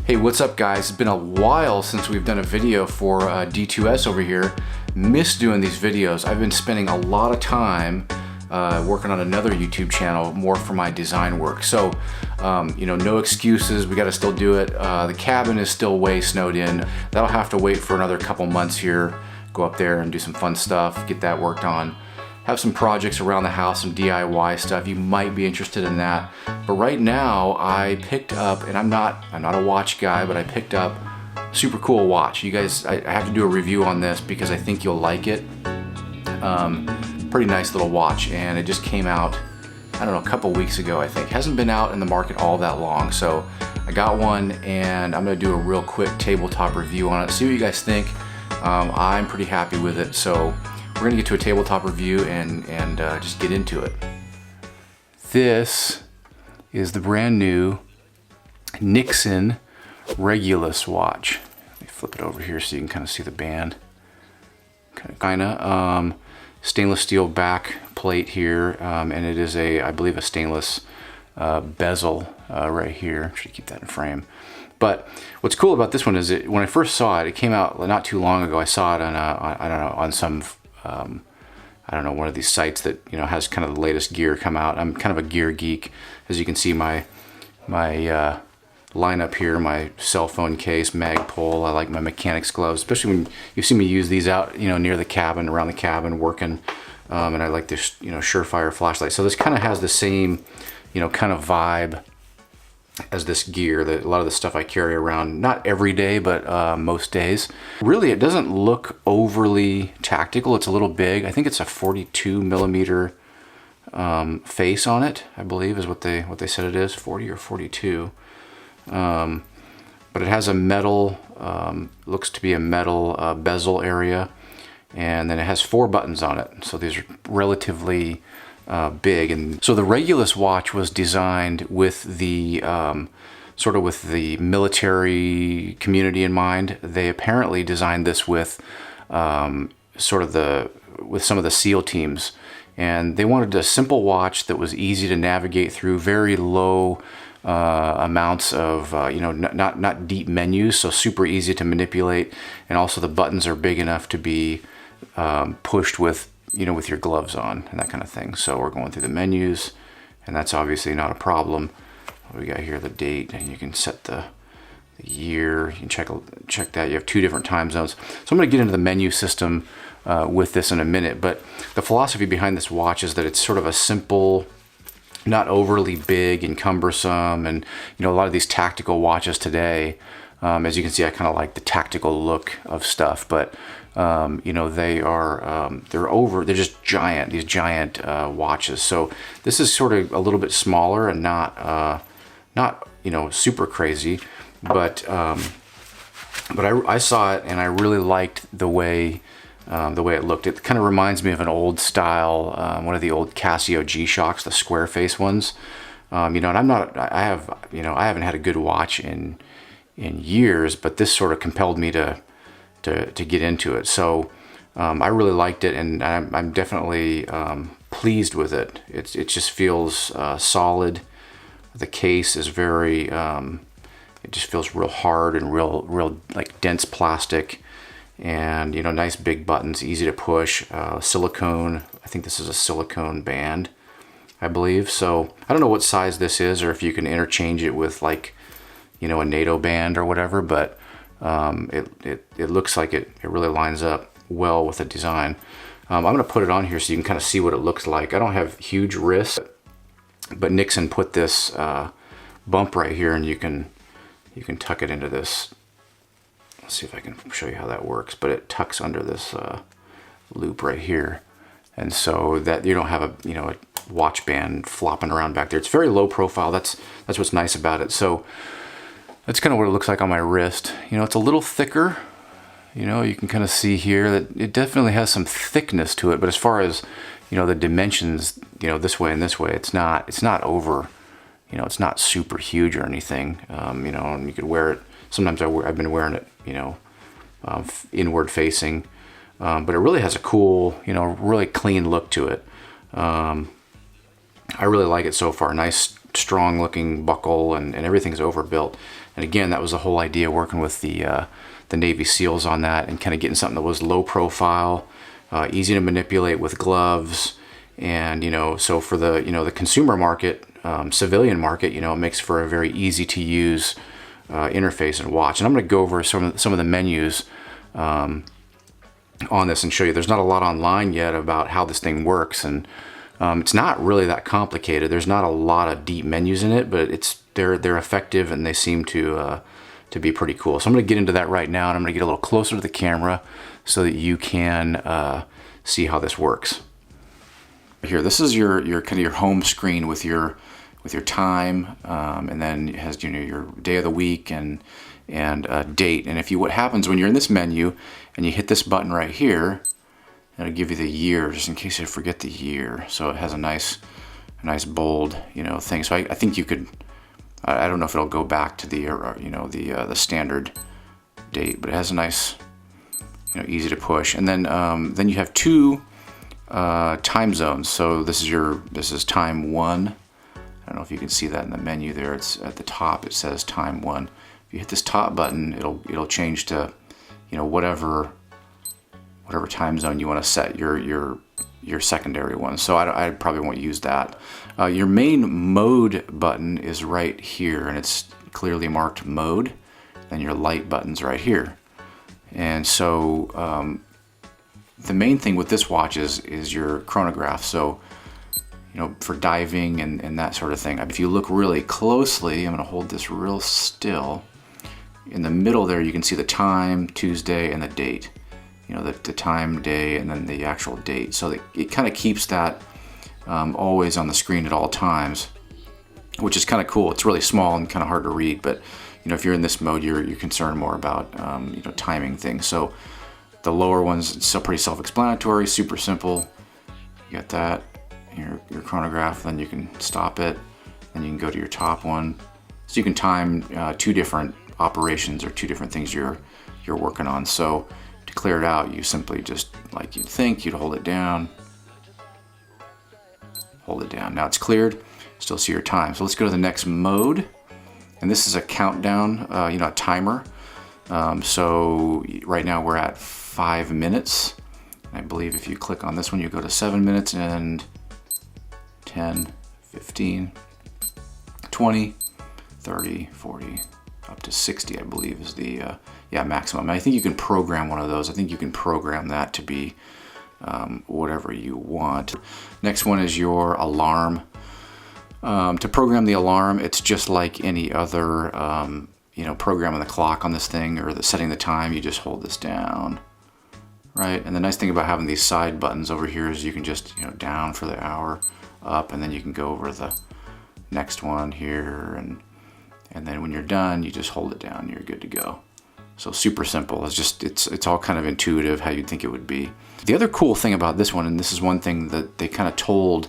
Hey, what's up guys? It's been a while since we've done a video for D2S over here. Missed doing these videos. I've been spending a lot of time working on another YouTube channel, more for my design work. So, you know, no excuses, we gotta still do it. The cabin is still way snowed in. That'll have to wait for another couple months here. Go up there and do some fun stuff, get that worked on. Have some projects around the house, some DIY stuff. You might be interested in that. But right now I picked up, and I'm not a watch guy, but I picked up a super cool watch. You guys, I have to do a review on this because I think you'll like it. Pretty nice little watch, and it just came out, I don't know, a couple weeks ago, I think. Hasn't been out in the market all that long, so I got one and I'm gonna do a real quick tabletop review on it, see what you guys think. I'm pretty happy with it, so we're gonna get to a tabletop review and just get into it. This is the brand new Nixon Regulus watch. Let me flip it over here so you can kind of see the band. Kinda. Stainless steel back plate here, and it is I believe a stainless bezel right here. Should keep that in frame. But what's cool about this one is when I first saw it, it came out not too long ago. I saw it on I don't know, on some I don't know, one of these sites that, you know, has kind of the latest gear come out. I'm kind of a gear geek. As you can see, my lineup here, my cell phone case, mag pole. I like my mechanics gloves, especially when you see me use these out, you know, near the cabin, around the cabin, working. And I like this, you know, Surefire flashlight. So this kind of has the same, you know, kind of vibe as this gear, that a lot of the stuff I carry around, not every day, but most days. Really, it doesn't look overly tactical. It's a little big. I think it's a 42 millimeter face on it, I believe is what they said it is, 40 or 42. But it has a metal, looks to be a metal bezel area, and then it has 4 buttons on it. So these are relatively big. And so the Regulus watch was designed with the sort of with the military community in mind. They apparently designed this with sort of with some of the SEAL teams, and they wanted a simple watch that was easy to navigate through, very low amounts of you know, not deep menus, so super easy to manipulate, and also the buttons are big enough to be pushed with, you know, with your gloves on and that kind of thing. So we're going through the menus, and that's obviously not a problem. We got here the date, and you can set the year. You can check that. You have 2 different time zones. So I'm going to get into the menu system with this in a minute, but the philosophy behind this watch is that it's sort of a simple, not overly big and cumbersome. And you know, a lot of these tactical watches today, as you can see, I kind of like the tactical look of stuff, but you know, they're just giant, these giant watches. So this is sort of a little bit smaller and not you know, super crazy, but I saw it and I really liked the way it looked. It kind of reminds me of an old style, one of the old Casio G-Shocks, the square face ones. You know, and I haven't had a good watch in years, but this sort of compelled me to get into it. So I really liked it, and I'm definitely pleased with it. It just feels solid. The case is very, it just feels real hard and real like dense plastic, and you know, nice big buttons, easy to push. Silicone. I think this is a silicone band, I believe. So I don't know what size this is, or if you can interchange it with, like, you know, a NATO band or whatever, but it looks like it really lines up well with the design. I'm going to put it on here so you can kind of see what it looks like. I don't have huge wrists, but Nixon put this bump right here, and you can tuck it into this. Let's see if I can show you how that works, but it tucks under this loop right here, and so that you don't have a watch band flopping around back there. It's very low profile. That's what's nice about it. So that's kind of what it looks like on my wrist. You know, it's a little thicker. You know, you can kind of see here that it definitely has some thickness to it, but as far as, you know, the dimensions, you know, this way and this way, it's not over, you know, it's not super huge or anything. You know, and you could wear it. Sometimes I've been wearing it, you know, inward facing, but it really has a cool, you know, really clean look to it. I really like it so far. Nice strong looking buckle, and everything's overbuilt. And again, that was the whole idea, working with the Navy SEALs on that, and kind of getting something that was low profile, easy to manipulate with gloves. And, you know, so for the, you know, the consumer market, civilian market, you know, it makes for a very easy to use interface and watch. And I'm going to go over some of the menus on this and show you. There's not a lot online yet about how this thing works, and it's not really that complicated. There's not a lot of deep menus in it, but they're effective, and they seem to be pretty cool. So I'm going to get into that right now, and I'm going to get a little closer to the camera so that you can see how this works. Here, this is your kind of your home screen with your time, and then it has, you know, your day of the week and date. And what happens when you're in this menu and you hit this button right here, it'll give you the year, just in case you forget the year. So it has a nice bold, you know, thing. So I think you could, I don't know if it'll go back to the you know, the standard date, but it has a nice, you know, easy to push. And then you have two time zones. So this is time 1. I don't know if you can see that in the menu there. It's at the top. It says time 1. If you hit this top button, it'll change to, you know, whatever time zone you want to set your secondary one. So I probably won't use that. Your main mode button is right here, and it's clearly marked mode. Then your light button's right here. And so the main thing with this watch is your chronograph. So, you know, for diving and that sort of thing. If you look really closely, I'm going to hold this real still. In the middle there, you can see the time, Tuesday, and the date. You know, the time, day, and then the actual date. So it kind of keeps that always on the screen at all times, which is kind of cool. It's really small and kind of hard to read, but you know, if you're in this mode, you're concerned more about you know, timing things. So the lower ones, it's still pretty self-explanatory, super simple. You got that, your chronograph, then you can stop it, then you can go to your top one. So you can time two different operations or two different things you're working on. So to clear it out, you simply just, like you'd think, you'd hold it down. Hold it down. Now it's cleared. Still see your time. So let's go to the next mode. And this is a countdown, you know, a timer. So right now we're at 5 minutes. I believe if you click on this one, you go to 7 minutes and 10, 15, 20, 30, 40, up to 60, I believe is the maximum. And I think you can program one of those. I think you can program that to be whatever you want. Next one is your alarm. To program the alarm, it's just like any other you know, programming the clock on this thing or setting the time. You just hold this down, right? And the nice thing about having these side buttons over here is you can just, you know, down for the hour, up, and then you can go over the next one here, and then when you're done, you just hold it down. You're good to go. So super simple. It's all kind of intuitive, how you'd think it would be. The other cool thing about this one, and this is one thing that they kind of told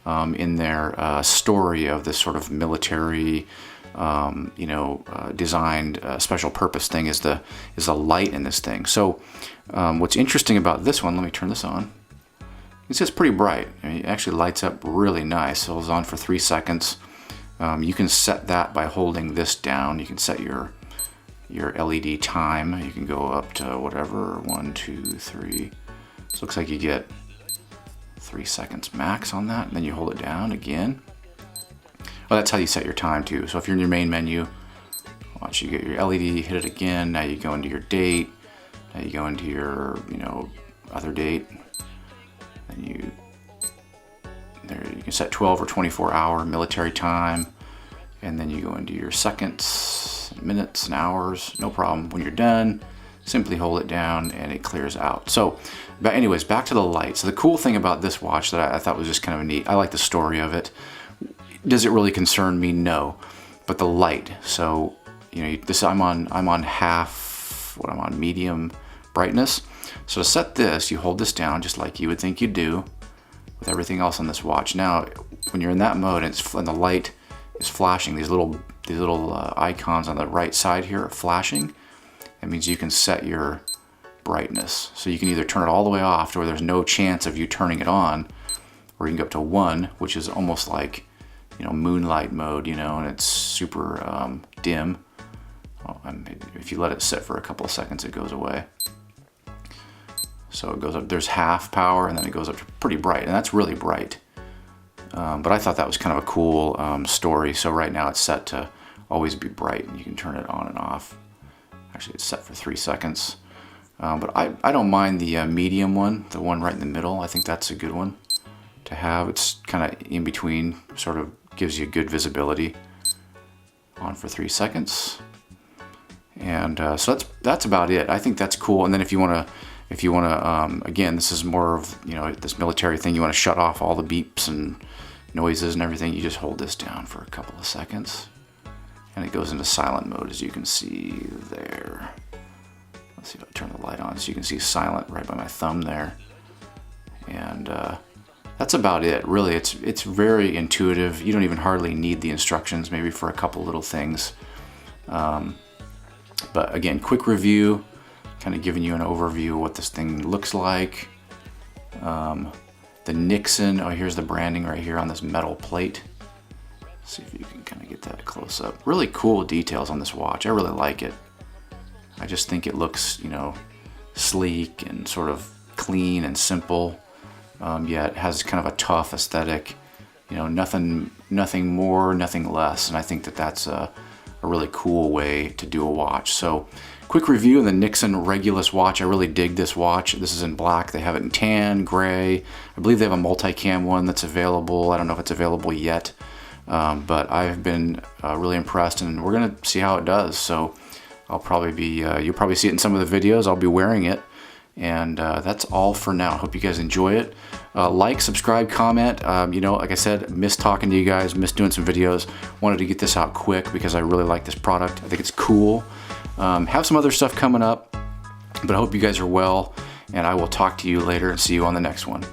in their story of this sort of military, you know, designed special purpose thing, is the light in this thing. So what's interesting about this one, let me turn this on. It's just pretty bright. I mean, it actually lights up really nice. So it's on for 3 seconds. You can set that by holding this down. You can set your LED time. You can go up to whatever, 1, 2, 3. So it looks like you get 3 seconds max on that, and then you hold it down again. Oh, that's how you set your time too. So if you're in your main menu, watch, you get your LED, hit it again. Now you go into your date. Now you go into your, you know, other date. And you can set 12 or 24 hour military time, and then you go into your seconds, minutes, and hours. No problem. When you're done, simply hold it down and it clears out. So, but anyways, back to the light. So the cool thing about this watch that I thought was just kind of neat, I like the story of it. Does it really concern me? No. But the light. So, you know, this I'm on medium brightness. So to set this, you hold this down just like you would think you'd do with everything else on this watch. Now, when you're in that mode and the light is flashing, these little icons on the right side here are flashing. That means you can set your brightness. So you can either turn it all the way off to where there's no chance of you turning it on, or you can go up to 1, which is almost like, moonlight mode, and it's super dim. If you let it sit for a couple of seconds, it goes away. So it goes up, there's half power, and then it goes up to pretty bright, and that's really bright. But I thought that was kind of a cool story. So right now it's set to always be bright, and you can turn it on and off. Actually, it's set for 3 seconds. But I don't mind the medium one, the one right in the middle. I think that's a good one to have. It's kind of in between, sort of gives you good visibility. On for 3 seconds. And so that's about it. I think that's cool. And then if you want to, again, this is more of, this military thing. You want to shut off all the beeps and noises and everything. You just hold this down for a couple of seconds. And it goes into silent mode, as you can see there. Let's see if I turn the light on so you can see silent right by my thumb there. And that's about it, really. It's very intuitive. You don't even hardly need the instructions, maybe for a couple little things. But again, quick review, kind of giving you an overview of what this thing looks like. The Nixon, here's the branding right here on this metal plate. See if you can kind of get that close up. Really cool details on this watch. I really like it. I just think it looks, sleek and sort of clean and simple. Yet has kind of a tough aesthetic. Nothing more, nothing less. And I think that's a really cool way to do a watch. So quick review of the Nixon Regulus watch. I really dig this watch. This is in black. They have it in tan, gray. I believe they have a multicam one that's available. I don't know if it's available yet. But I've been really impressed, and we're gonna see how it does. So I'll probably be, you'll probably see it in some of the videos. I'll be wearing it. And that's all for now. Hope you guys enjoy it. Like, subscribe, comment. Like I said, missed talking to you guys, missed doing some videos. Wanted to get this out quick because I really like this product. I think it's cool. Have some other stuff coming up, but I hope you guys are well, and I will talk to you later and see you on the next one.